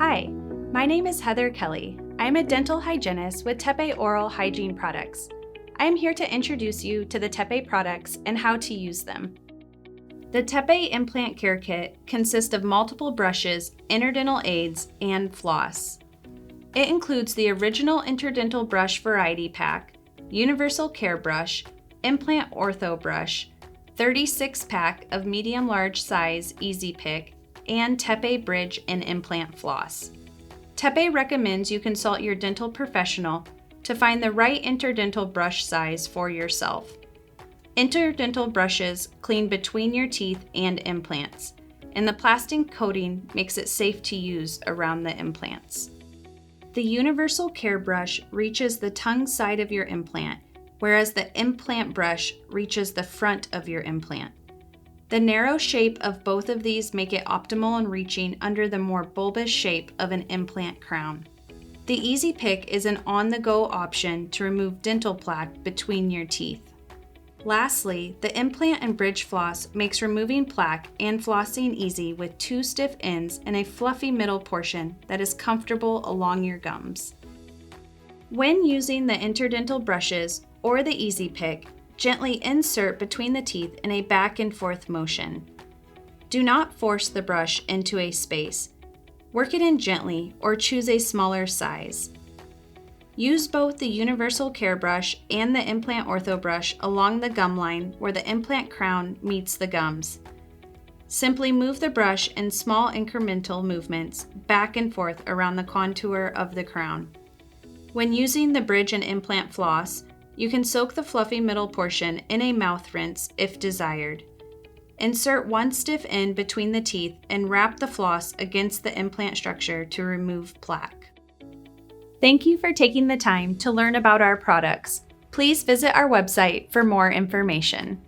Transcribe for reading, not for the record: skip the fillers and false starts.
Hi, my name is Heather Kelly. I am a dental hygienist with TePe Oral Hygiene Products. I am here to introduce you to the TePe products and how to use them. The TePe Implant Care Kit consists of multiple brushes, interdental aids, and floss. It includes the original interdental brush variety pack, universal care brush, implant ortho brush, 36-pack of medium-large size Easy Pick, and TePe bridge and implant floss. TePe recommends you consult your dental professional to find the right interdental brush size for yourself. Interdental brushes clean between your teeth and implants, and the plastic coating makes it safe to use around the implants. The universal care brush reaches the tongue side of your implant, whereas the implant brush reaches the front of your implant. The narrow shape of both of these make it optimal in reaching under the more bulbous shape of an implant crown. The Easy Pick is an on-the-go option to remove dental plaque between your teeth. Lastly, the implant and bridge floss makes removing plaque and flossing easy with two stiff ends and a fluffy middle portion that is comfortable along your gums. When using the interdental brushes or the Easy Pick, gently insert between the teeth in a back and forth motion. Do not force the brush into a space. Work it in gently or choose a smaller size. Use both the universal care brush and the implant ortho brush along the gum line where the implant crown meets the gums. Simply move the brush in small incremental movements back and forth around the contour of the crown. When using the bridge and implant floss, you can soak the fluffy middle portion in a mouth rinse if desired. Insert one stiff end between the teeth and wrap the floss against the implant structure to remove plaque. Thank you for taking the time to learn about our products. Please visit our website for more information.